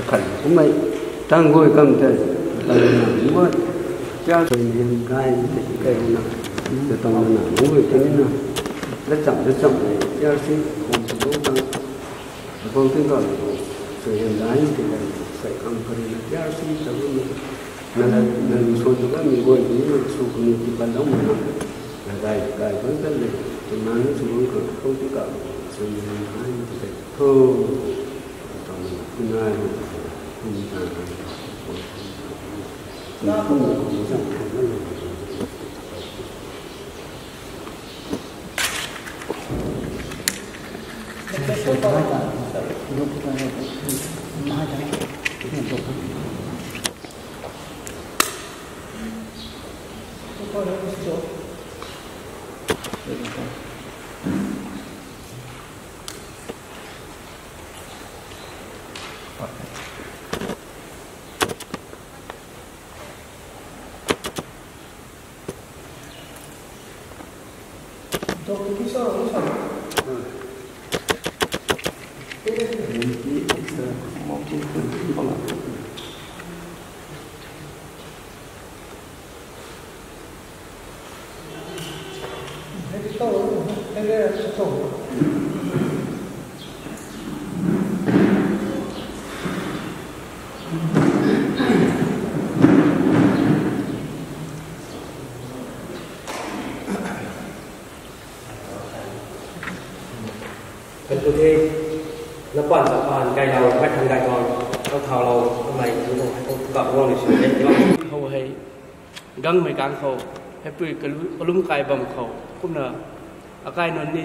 khẩn cũng vậy đang ngồi cầm thể làm mất cha thì hiện gai thì cái nào từ trong là ngồi cho nên là rất chậm này cha sĩ không có tăng không tin rằng sự hiện đại thì là phải ăn phải là cha sĩ cho nên là số chúng ta mình ngồi thì số của mình chỉ ban đầu mà là cái vấn đề này thì mà nó xuống không có cả sự hiện đại thì phải thô trong cái này Tôi thì nó quan trọng hoàn cái đầu phải thằng đại còn nó thào đầu hôm nay chúng tôi hay gặp ngon để xử lý khâu hay găng mấy càng khâu hay bự cái lúm cài bầm khâu cũng là cái nó đi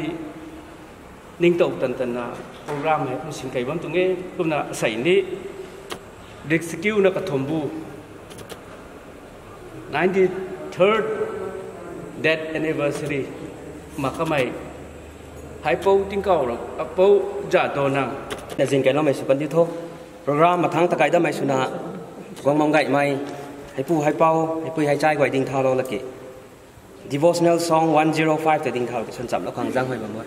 ninh tộc tần là program hay cũng xin cái bấm tụi nghe cũng là xảy đi rescue nó cả thùng bu 93rd death anniversary mà cái mày hãy bầu tiếng cầu rồi bầu giả đồ nào là gì cái nó mày sự cần tiêu thô program mà tháng ta cái đó mày sự nào quăng mong gậy mày hãy bầu hãy trai gọi đình thao đâu là kì devotional song 105 từ đình thao cái xuân chậm nó khoảng giang hồi mà mới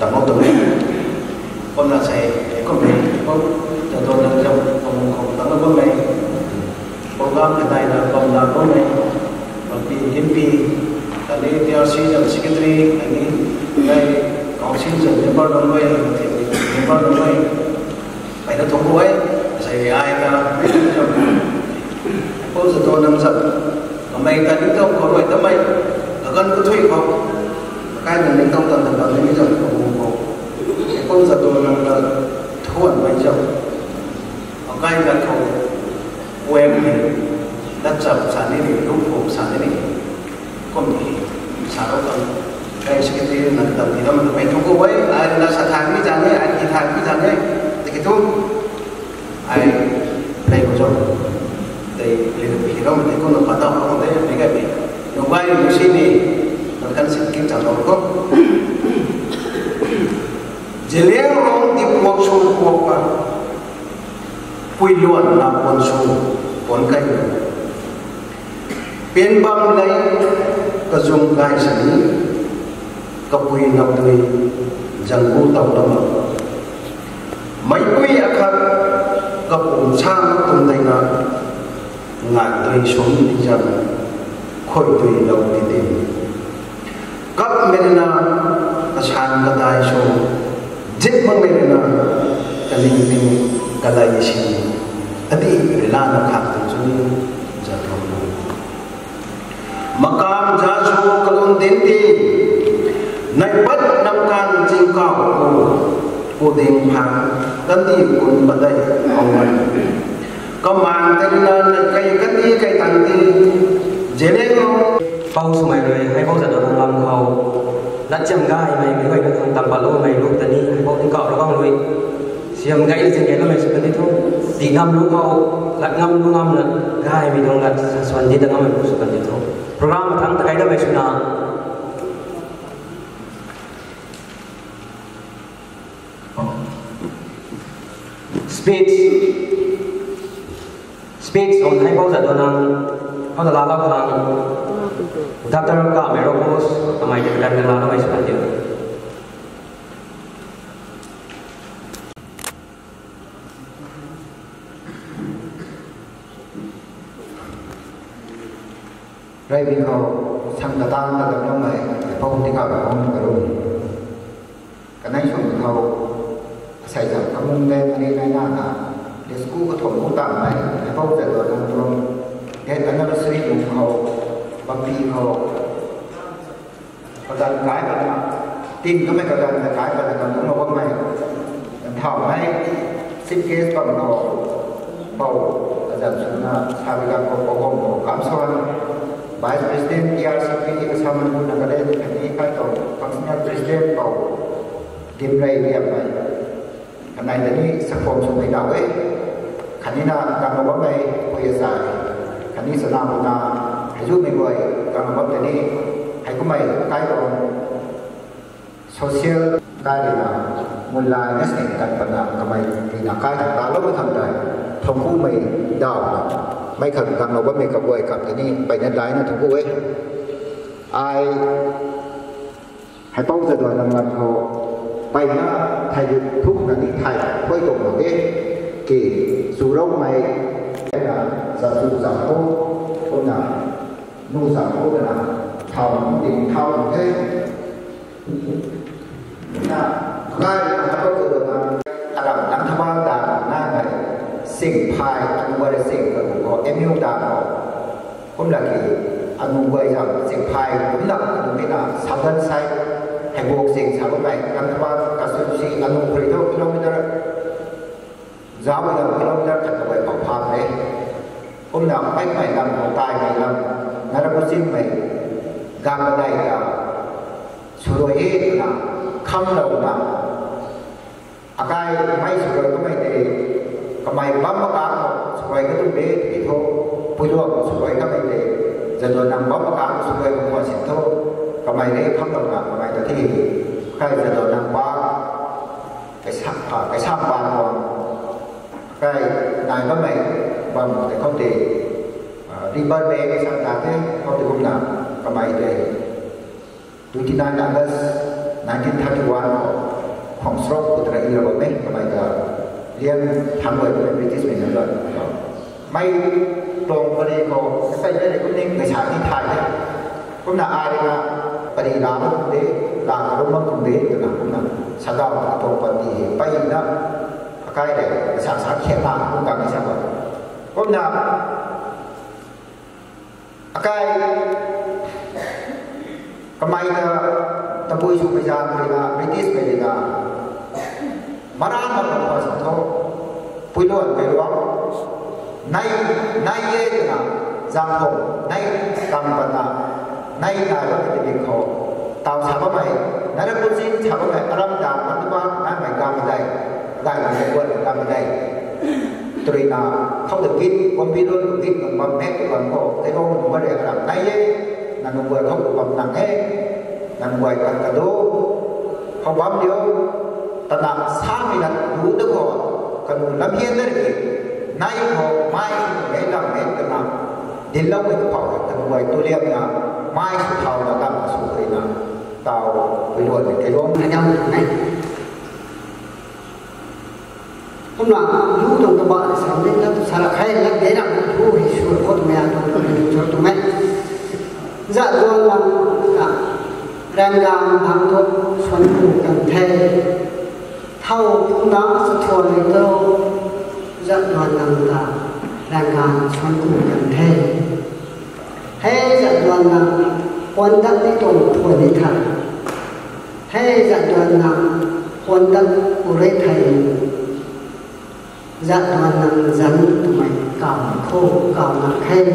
Tập mô tưởng con là sẽ con về con cho tôi là trong phòng tắm ở bên này con program cái này là còn là có này và PNP cái này DRC là secretary cái này cái council là member đồng way member đồng way phải nó thông qua ấy sẽ ai ta có giờ tôi nằm giật mà mày ta đứng đâu có vậy tao mày ở gần có thuê không cái này mình không cần tầm tầm đến bây giờ có giờ tôi nằm là thua mày chồng ở cái là không quen thì đất chập sản này thì lúc phục sản này còn thì sản đâu cần cái cái là tầm thì nó mình không có ấy ai là sản thang cái dạng ấy ai thì thang cái dạng ấy thì cái thuốc ai đây có rồi đây thì đó mình có nó bắt đầu không đấy mấy cái gì nó quay một xin đi nó cần sự kinh trọng nó không chỉ nếu không thì cuộc sống cuộc mà quy luật là quân số quân cây biên băng lấy cái dùng gai sẵn cái quy nằm tươi dần vô tàu đó mấy quy ác khác cái vùng sang cùng đây là ngàn tươi xuống đi dần khôi tùy đầu đi tìm các bên là cái sang cái đai xuống dứt bằng bên là cái linh tinh cái lại gì adi là nó khác từ chỗ này giờ thôi makam giá số kalon đến đi này bắt năm can chính cao cô đình hàng tân đi cùng bên đây ông ấy có màn tên là cái đi cái thằng đi dễ lên không bao số mày rồi hay bao giờ được làm khâu đặt châm gai mày người được thằng tầm balo mày lúc tani hay bao tiếng cọ nó không rồi xem cái gì cái nó mày sẽ cần thôi thì ngâm lúc mau lại ngâm lúc ngâm là gai vì đông là xoắn đi tengah mày cũng sẽ cần thôi program mà thằng cái đó mày suy nào speech on hay bao giờ đó năng bao giờ là lao thằng Dr. Ka Merokos amai de kadang la na mai sepanjang Rai bin kau sang datang tak ada mai, pun tinggal pun baru. Kerana itu kau saya jam kamu ni na, di sekolah kau thom utang mai, pun jadi orang orang. Dia anniversary kau bagi kau kadang cái kadang tin có mấy kadang cái kadang cũng nó có mấy thảo hay xin kế còn có bầu kadang sudah sabi kan ko ko kam soan Vice President PRCP kasama mo nagalit kani kato functional president bầu tim ray liam mai kanai tani sa form so mai dawe kanina kan mo mai ko yasa kani sa namu na giúp mình gọi càng bấm thế này hãy có mày cái còn social cái này là một là nét này cần phần nào cái mày thì là cái thằng ta lúc mới thằng này thông khu mày đào mày cần càng nó bấm mày gặp gọi gặp thế này bảy nhân lái nó thông khu ấy ai hãy bao giờ rồi làm họ bay nó thay thuốc là đi thay quay cùng một cái kỳ dù đâu mày là giả dụ giả cô con nào nuôi sản của cái nào thầu tiền thầu thế là ngay là có từ là làm năm thứ ba là na này sinh phai anh quay sinh của em yêu đàn họ cũng là cái anh quay rằng sinh phai cũng là cái là sáu thân sai hay buộc sinh sáu này năm thứ ba cả sự sinh anh quay đâu km giáo bây giờ km thật là phải bảo phàm đấy cũng là bách mày làm một tài mày làm nó là có xin mày gam ở đây là sửa hết là không đầu là cái máy sửa có mày thì có mày bấm vào cá sửa cái tụi bé thì thôi bây giờ sửa cái mày thì giờ rồi nằm bấm vào cá sửa một con xịn thôi có mày đấy không đầu là có mày thì cái giờ rồi nằm qua cái sạp bàn còn cái này có mày bằng cái không thể đi bên đây cái sáng tạo thế không thể không làm có mày để 29 August 1931 Hong Srok Putra Ilawat mấy có mày là liên tham gia với British mình rồi mày tông bari ko phải để cũng nên người sáng đi thay đấy cũng là ai là bari làm cũng thế làm cũng cũng thế được là cũng là sao đó tông bari bay đó cái này sáng sáng khéo làm cũng cần cái sao vậy cũng là cái mai tập bồi dưỡng bây giờ là British bây giờ mà ra mà còn phải thôi bồi luôn cái đó nay ye là giang hồ nay cầm bẩn là nay là cái việc khó tàu xả bấm mày nay là con xin xả bấm mày aram đàm ăn ba nay mày cầm đây đây là cái quân cầm đây tôi là không được kín con biết luôn được kín còn bấm mét còn có cái con cũng có để làm nay ye là người vừa không được bấm nặng hết là người cần cả đô không bấm điếu ta làm sao mình là đủ được rồi cần làm hiên đấy kì nay họ mai cái làm cái cần làm đến lâu mình phải cần người tôi liêm là mai số thầu là làm số cái là tàu với đuổi cái đó anh em này hôm nào lúc trong các bạn sáng đến lớp sao là khai lớp đấy là thu thì sửa cốt mẹ tôi cho tụi mẹ dạ tôi là đang làm hàng thuốc xuân phủ cần thề thâu cũng đó sẽ thua lấy đâu dẫn đoàn làm là đang làm xuân phủ cần thề hay dẫn đoàn làm quan tâm đến tổ của lý thầy hay dẫn đoàn làm quan tâm của lý thầy dẫn đoàn làm dẫn tụi mày cào khô cào nặng khen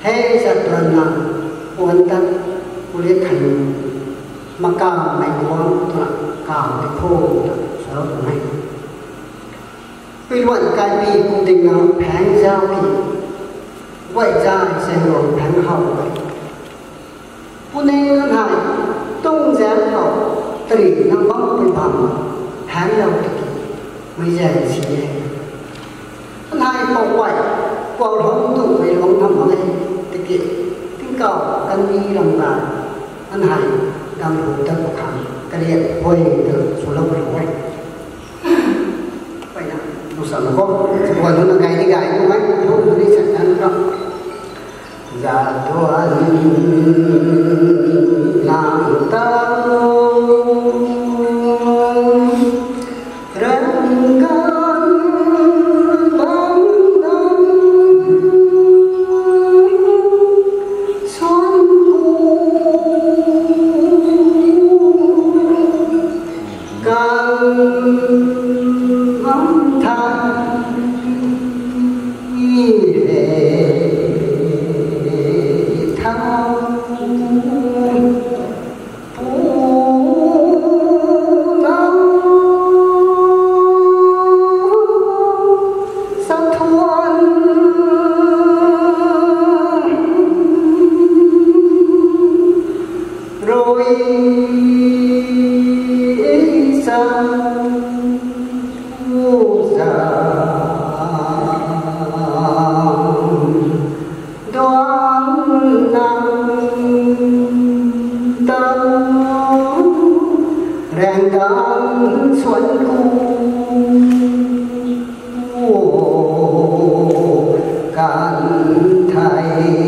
hay dẫn đoàn làm quan tâm kulit thành mà cao mày quăng là cao cái khô sợ mày quy luận cái gì cũng tình nó phán giao thì vậy ra sẽ rồi phán hậu cho nên nó hại tung gián hậu tùy nó bóng bên bằng phán đâu mới dạy gì vậy nó hại hậu quậy quậu không tụng về không thầm ở đây thì kì cái cầu căn đi lòng bà anh hải đang hưởng tâm của khẳng cái điện quay từ số lâu rồi quay vậy nào nó sợ nó có còn nó là ngày đi gái không ấy thôi nó đi sạch ăn đó dạ tôi làm tao răng gan băng đâm xuân âm thanh thao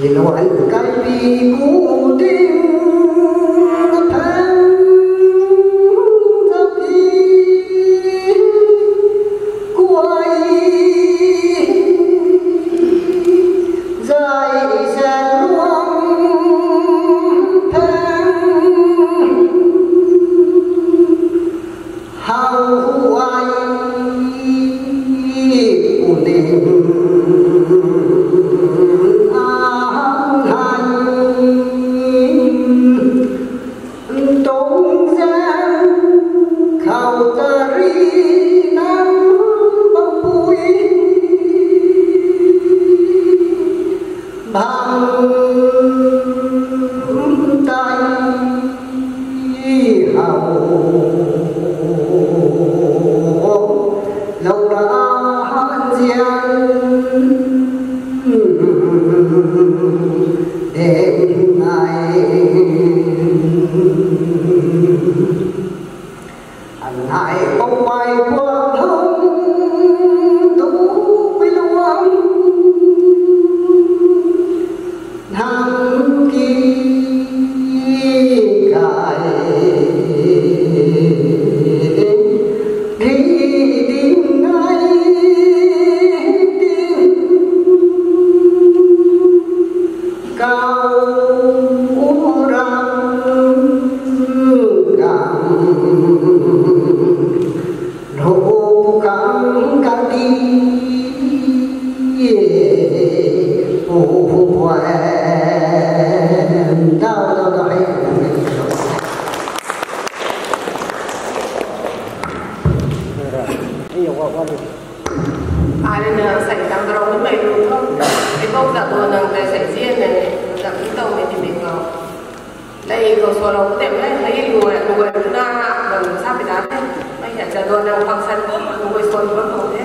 vì loại cái bi cũ đêm tháng giấc đi quay dài dàn loang tháng hao hoài của đêm lâu đã đêm ngày anh hai bóng bay qua thông tú với luông thang kia cài ai nên sảnh đằng đầu với mày đúng không? Cái câu giả đồ nằng tại sảnh riêng này giả cái tàu này thì mình có đây có số lòng có thể thấy người na bằng sao bị đá đấy mày giả giả đồ nằng bằng sẵn người số vẫn không thế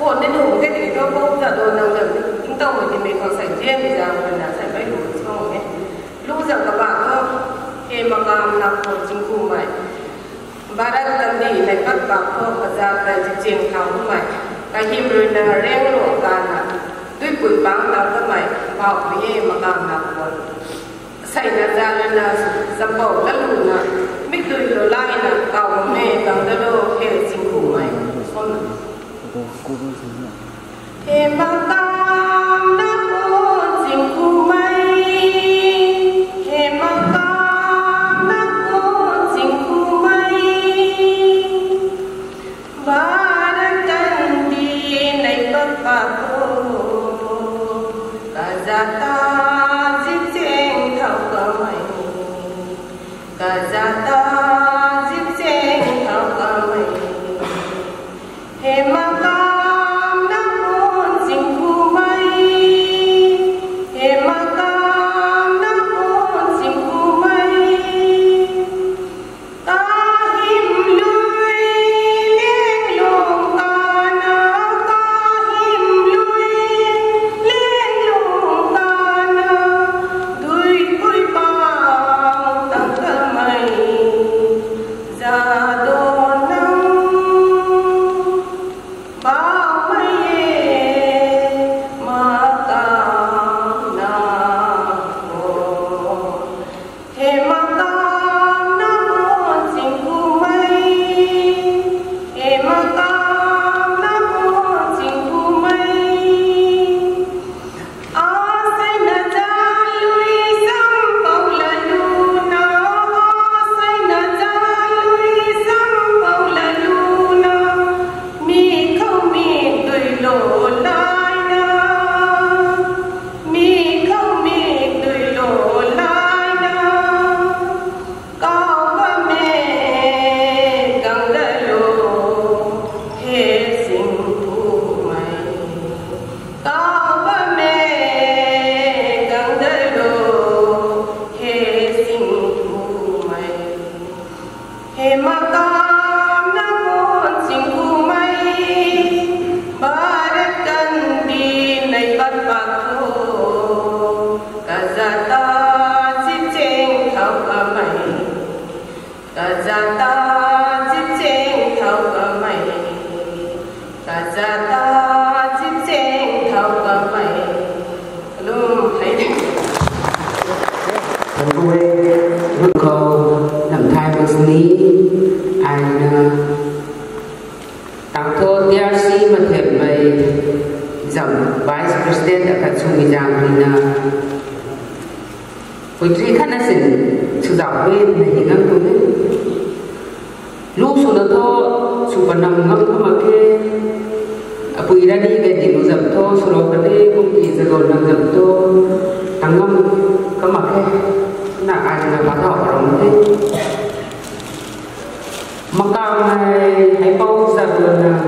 buồn đến đủ cái thì cho câu giả đồ nằng giả cái tàu này thì mình có sảnh riêng thì giả mình là sảnh bay đủ không ấy lúc giả các bạn không khi mà làm nằm của chính phủ mày Barat tadi lepas bakal pada tajing kau mai, kahim rena reng lo kana, tui pui bang tang kamai, bau biye makam nak pun. Saya nak jalan na sabau lalu na, mikir lo lain na kau me tang lalu ke singku mai, son. Ke makam nak pun singku mai, ke makam. Kazata zipseng thau kamai, kazata zipseng thau kamai, he makam nak tang tho DRC mà thèm mày giảm vice president ở các trung nghị giang thì na với tri khăn là xin sự giáo viên này ngang tôi đấy lúc số đó thôi số phần năm ngang cái mà cái bùi ra đi cái gì nó giảm thôi số đó cái đấy công ty sẽ còn làm giảm thôi tăng ngang cái mà cái là ai là bắt đầu rồi đấy mà cao này hãy bao giờ là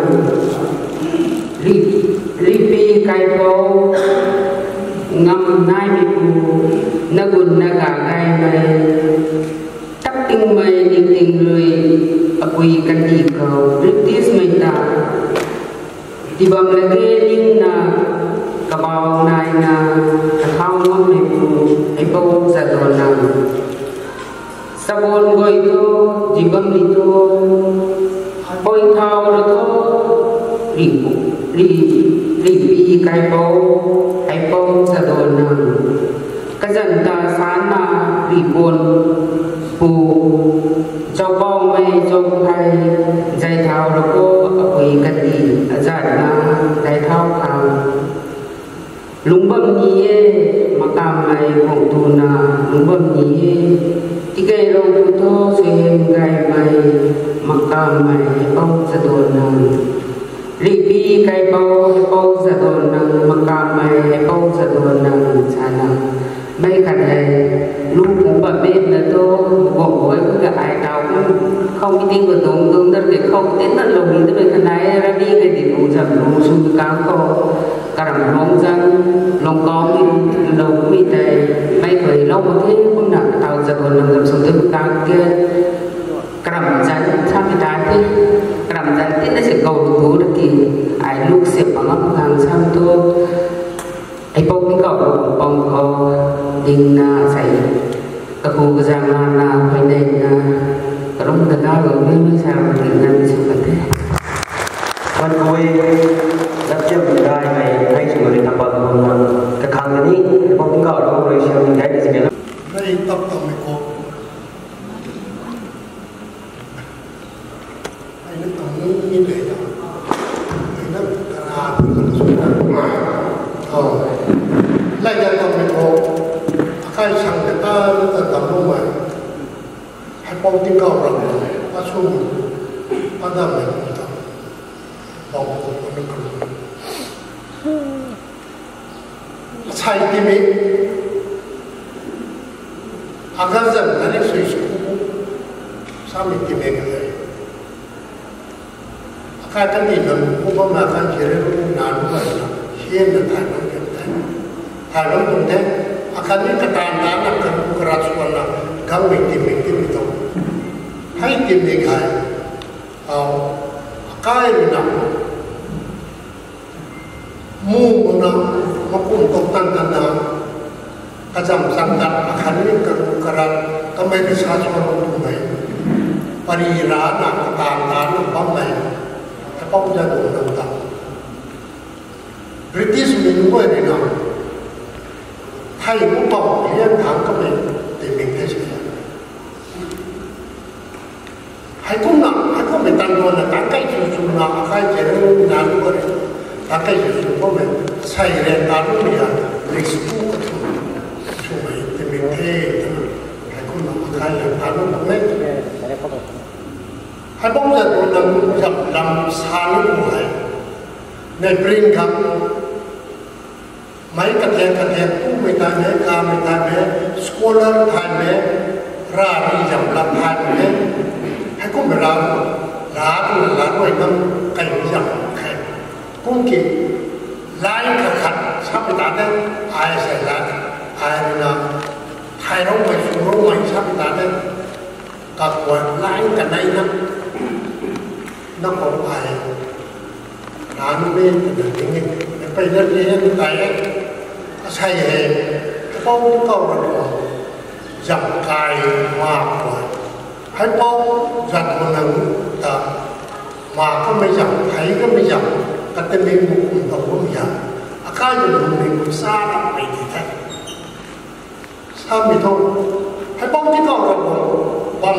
lipi kai bao ngâm nai bị phù nagun naga gai mai tắc tinh mai niềm tình người apui kan đi cầu British mai ta di bang lagi ning na kabau nai na thao ngâm bị phù hãy bao giờ là sabon goi to jibam li to boi thao lo to li pi kai bao ai bao sa don na ka jan ta san na li bon pu châu bao mai châu khai dai thao lo ko apui ka ti azan na dai thao khao lung bam ni e makam mai khong tu na lung bam ni e tiga long tu sehingga mai makam mai bau sadonang lipi kai bau sadonang makam mai bau sadonang sana mấy cái này lúc cũng bận bên là tôi gõ với cái ai nào không cái tin của tôi tương tất để không đến là lồng tới cái này ra đi cái gì cũng chẳng lồng xuống cá có cả làm mong rằng lòng có mình lồng mi tề mấy người lâu thế cũng nặng tàu giờ còn làm xuống tới cá kia cả làm rắn sao người ta thế cả làm rắn thế nó sẽ cầu đủ được kỳ ai lúc xếp bằng ngóc hàng sao tôi ai bông cái cậu bông có đình phải các khu cái giang là phải nên cái lúc người ta rồi mới sao thì nên sự cần thếวันคุยรับเชื่อมได้ในให้ช่วยทำบางคนกระคังนี้พวกนี้ก็เราเลยเชื่อมได้ในสิ่งนั้นไม่ต้องไม่โกงไอ้นั่นตรงนี้มีเลยนะไอ้นั่นตลาดมันสุดมากไล่ยังต้องไม่โกงใครสั่งแต่ตาแต่ตำรวจมาให้ป้องที่เก่าเราว่าช่วงว่าได้ไหมบอกผมว่าไม่ครูใช่ที่มีอาการจะนั่นเองสุดสุดสามีที่มีกันเลยอาการกันนี่มันพวกมันอาการเจริญนานมากเฮียนนั่นถ่ายน้ำเก็บได้ถ่ายน้ำตรงนี้อาการนี้กระตานน้ำนักการกระสุนนะกังไม่ที่มีต้องให้ที่มีใครเอาอาการนี่นะมูนะมาคุ้มตกตั้งกันนะกระจำสังกัดอาคารนี้กระก็ไม่ได้ชาชนลงตรงไหนปริยาหนักต่างๆนั้นบ้างไหมแต่ป้องจะโดนต่างๆบริติชมีด้วยนี่นะไทยผู้ปกครองเลี้ยงทางก็ไม่ได้เป็นแค่เฉยให้คุ้มหนักให้คุ้มเป็นตันโดนนะตั้งใจชุมๆนะอาคารเจริญนานด้วยตั้งใจชุมๆก็ไม่ใช่เรียนตามไม่ได้เรียนสู้ก็ถูกช่วยจะมีเท่ให้คุ้มหนักอาคารเรียนตามไม่ได้ให้ป้องจะโดนนำจับนำสารลูกหายในปริงครับไม่กระเทียมผู้ไม่ตายแม้กาไม่ตายแม้สกอลเลอร์ตายแม้ราดีจับลำตายแม้ให้กุ้งเวลาหลาด้วยน้ำไก่จับแข็งกุ้งกินไล่กระขัดชับไปตาได้อายใส่ร้านอายนะไทยร้องไปสู่ร้องใหม่ชับไปตาได้กับหัวไล่กันในน้ำของอายร้านนี้เป็นอย่างนี้ไปเรื่องนี้ให้ตายใช่เหตุป้องก็ระวังจับกายมากกว่าให้ป้องจับคนนั้นแต่มาก็ไม่จับไทยก็ไม่จับก็จะมีบุคคลต่อบุคคลอาการอยู่ในมุสาไปที่แท้ถ้าไม่ทงให้ป้องที่ก็ระวังบัง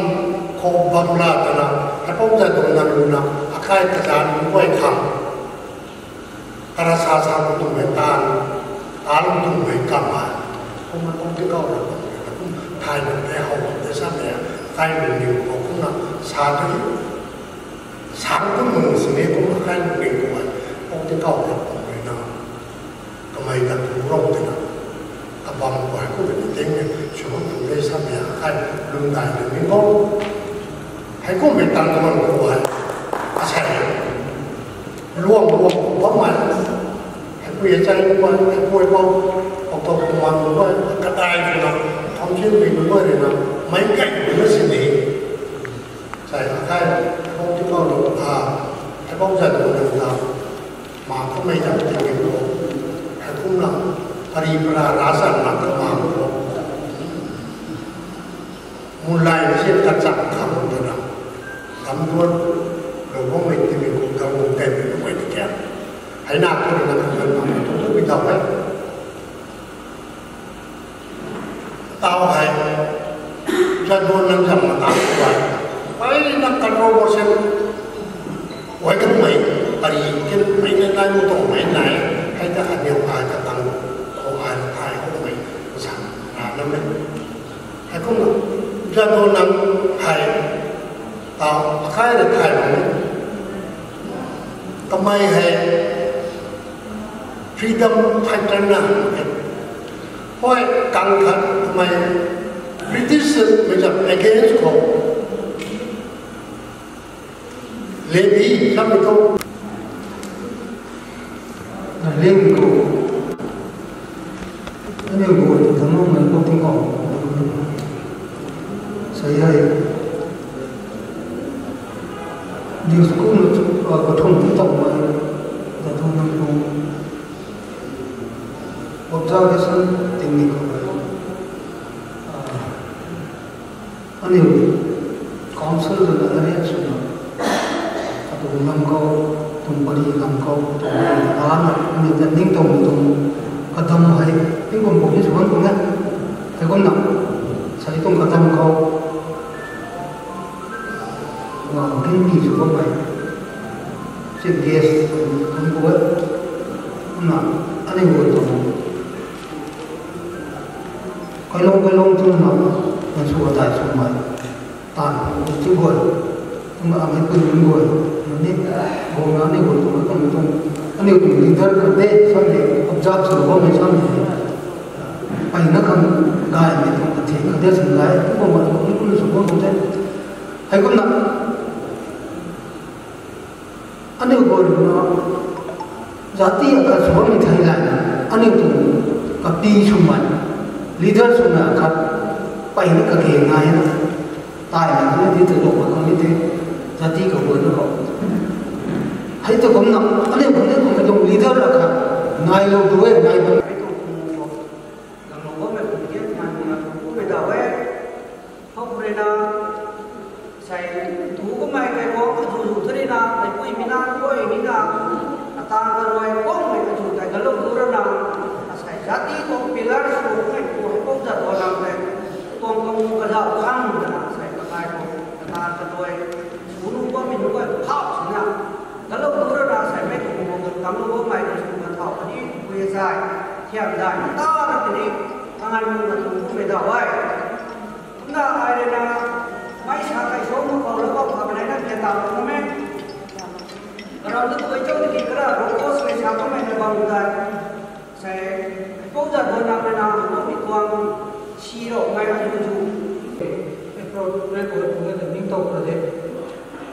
โคบังลาตนะ ให้ผมจะดูนั่นดูนะอาคายกระจายไว้คำอาราซาซาตุ้มเหตานตาลุตุ้มเหกำมาผมมันต้องที่เขาเราไทยมันแก่เขาแต่ซ้ำเนี่ยไทยมันอยู่ของคุณนะชาติsáng cũng mừng sự nghiệp cũng khai một mình của mình ông cái cầu được của người nào cái mày đặt thủ rong thì nào cái bom quả của mình tiếng này xuống từ đây sang nhà khai lương tài được miếng ngon hãy có mình tăng cho mình của mình sẽ luôn của mình hãy quỳ chân của mình hãy quỳ bao học tập của mình của mình cái tay thì nào thông thiên mình của mình thì nào mấy cảnh của nó sẽ điใช่ใช่พวกที่เขาดูไอ้พวกจะดูหนังเรามาเขาไม่จำเป็นอย่างนี้ไอ้คุ้มหลังปริปราราสันหลังก็มามูลไล่เช่นกระจับคำตัวนั้นคำนวณเราก็ไม่ที่มีคุณกำลังเต็มไปด้วยที่แก่ให้หน้าคนนั้นเงินมาทุกปีต่อไปเตาไห้จะโดนนั่งทำมาตามไปPaling nak controversial, wajib mai, pari kita mai nak lain untuk mai naik, hay tak ada yang ada tang, kau ada thai kau mai, macam mana ni? Hay kau nak jatuh nang hay, tau akai ada thai mana? Kamai hay freedom fighter na, hoi kangkat kamai British macam against kau. Lebi, kami tu. Lengko, ini buat tentang mereka tinggal. Saya di sekolah ketemu kita mai, kita nampu observation teknik. Ani council dan ada semua. Làm câu tùng bari làm câu tùng án mình nhận định tùng cắt đâm hay những con bụng như chúng con nghe thấy con nặng sai tùng cắt đâm câu và cái gì chúng con vậy chuyện gas con bố nặng anh em buồn tùng cái lông chung nặng là số tại số mày tàn chữ buồn mà anh cứ những người nên hôm nay này của tôi không được anh yêu tình leader của thế sao để observe sự của mình sao để anh nó không gài mình không thể có thể sự gài cũng mà cũng sự của mình thế hay con nặng anh yêu của nó giá trị ở số mình thấy lại anh yêu tình gặp đi xung quanh leader xung quanh khác phải nó cả kề ngay nó tài là cái gì tự động mà không như thế giá trị của người nó không hay tôi cũng nằm anh em cũng không phải dùng leader là cả ngày lâu tuổi ngày vẫn phải tôi cũng làm nó có mấy cũng biết nhà cũng phải đào ấy không phải là sai tú có mấy cái có dù thế này là phải quỳ mình ăn quỳ mình là ta rồi có mấy cái chủ cái lâu tuổi là sai giá trị của pillar số cái của công dân họ làm này công cái giàu khăn là sai cái của ta rồi muốn có mình có học thế nào kalau turun rasa mereka mungkin kamu boleh cuma tahu ni biasa tiap hari tahu nak ni tangan mungkin beda way. Kita ada na mai sakai semua kalau kau apa nak kita tahu komen. Kalau tu macam ni kita rokok saya siapa mana baru dah saya kau dah benar benar kami tuang siro mai ada tu. Program program ni tahu pada.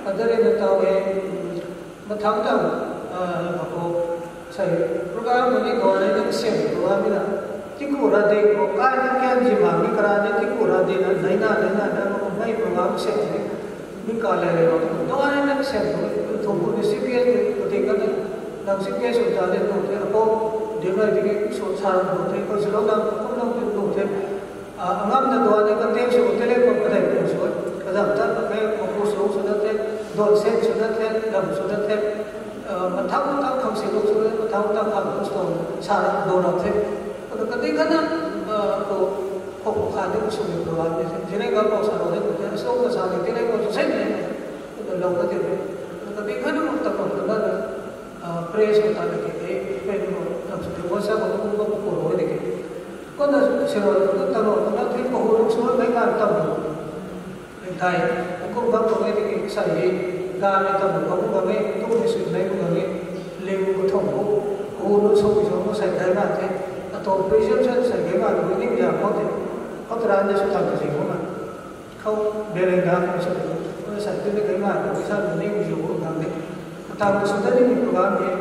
Ada yang tahu mà thắng đâu mà cô xây program này gọi là những xem của anh là cái cụ ra đây có cái những gì mà mình làm những cái cụ ra đây là lấy na nó mấy program xem thì mình cả lại rồi nó anh những xem rồi thông qua CPS có thể cái làm CPS chúng ta lên một cái cô điều này thì cái số sản một cái con số đó không đâu được đủ thêm ngắm là đồ này cái tiền số telephone có thể đủ số cái giảm tất cái một số đó thế đồn xét số đó thế đầm số đó thế mà thắng không sử dụng số đó thắng không số sản đồ nào thế còn cái gì cái đó không khả năng sử dụng đồ này thế này có sản đồ đấy số cái sản thì thế này có số xét này lâu cái điều này cái việc khác nó tập hợp đó là press của ta là cái phải nó làm sự điều sao cũng có rồi đấy cái con là sự tập hợp nó thấy có hồi số mấy ngàn tập hiện tại cũng có cái cái sai ga này tập hợp cũng có cái tôi thì sự này cũng có cái liều của thống của nó số nó sai cái mà thế tôi presentation sai cái mà nó những cái có thể ra như sự tập gì của mình không để lên ga không sao nó sai cái mà nó sao nó những cái của mình đấy ta sudah ini program ini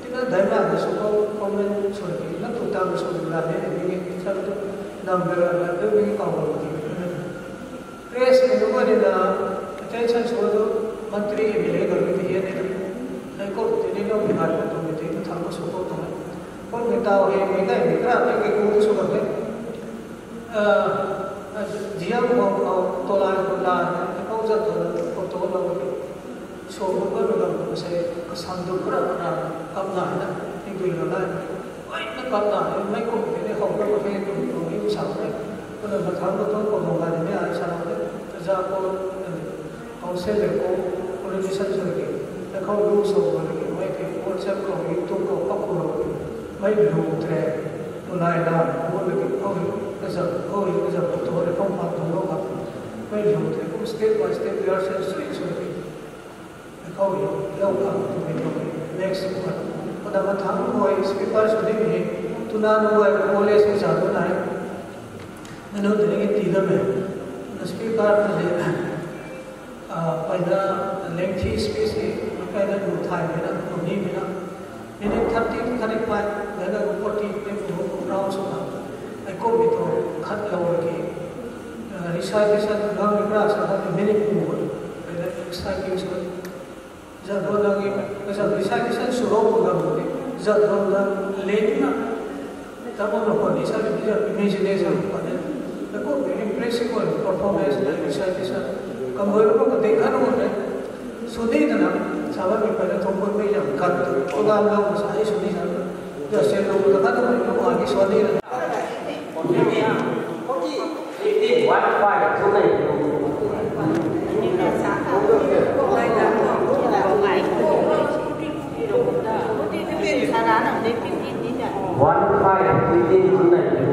tidak dana ada suku komen sorry nak tu tahu sudah ada ini satu number ada ini kau boleh press itu ada attention suatu menteri MLA kalau itu dia ni kau jadi nak bihar itu itu tahu suku tu kau tahu mereka mereka itu sudah ni dia mau tolak kau jatuh kau tolak so ko ko se sandu pura na kamna na ingui na ai na kamna mai ko ne ho ko fe ko ni sa ne ko na thang ko ko mo ga ne ai sa na za ko se le ko ni sa sa ke na ko lu so ko ne mai ke ko sa ko ni to ko pa ko mai lu tre ko na na ko le ko ka sa ko to re ko pa to ro ba mai lu tre ko step by step we are saying oh lâu lắm thì mình có next one còn đã tháng hồi speaker số đấy mình tu na nuôi college cái sao đó này nên nó từ cái gì đó mình speaker thì phải là lengthy space phải là đủ thay phải là đủ nhiều phải là nên 30 35 phải là 40 cái phố round số nào cái cô bị thôi khát lâu cái recycle nó bị ra sao thì minute more phải là recycle số giờ tôi đang nghĩ bây giờ đi sai số lượng của người giờ tôi đang lên mà ta có một phần đi sai bây giờ imagination của mình nó có cái impressive performance đi sai còn với nó có cái khác nó đấy số đi là nào sao vậy phải là thông qua bây giờ cần tôi làm đâu mà sai số đi sao giờ xem đâu là các nó có cái số đi là đi quá phải số này one five within tonight.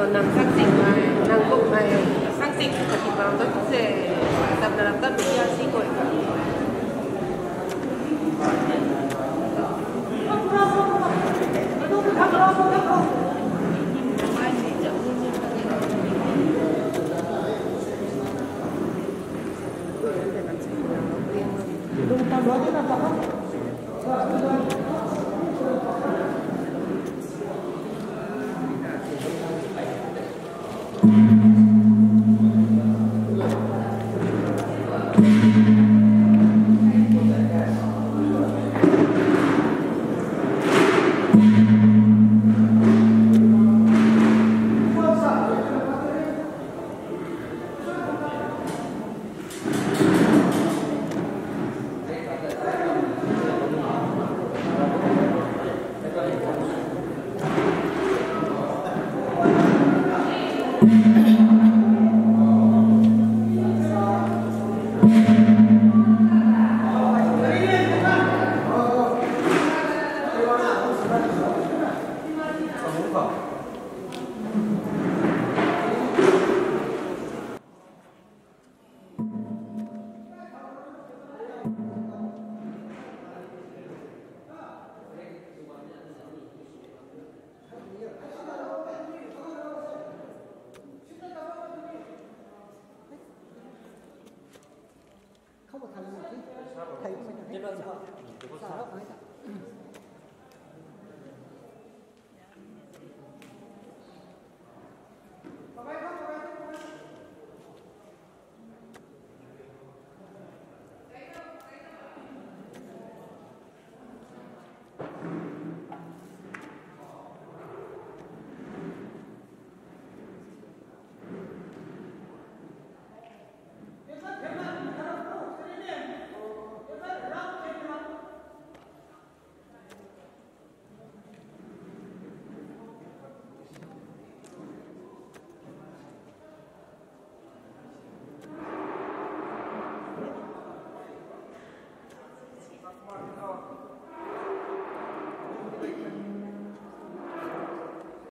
Nang saksi mai, nang kok mai saksi kaki bang tu se tak dapat dia si koi. Thank you.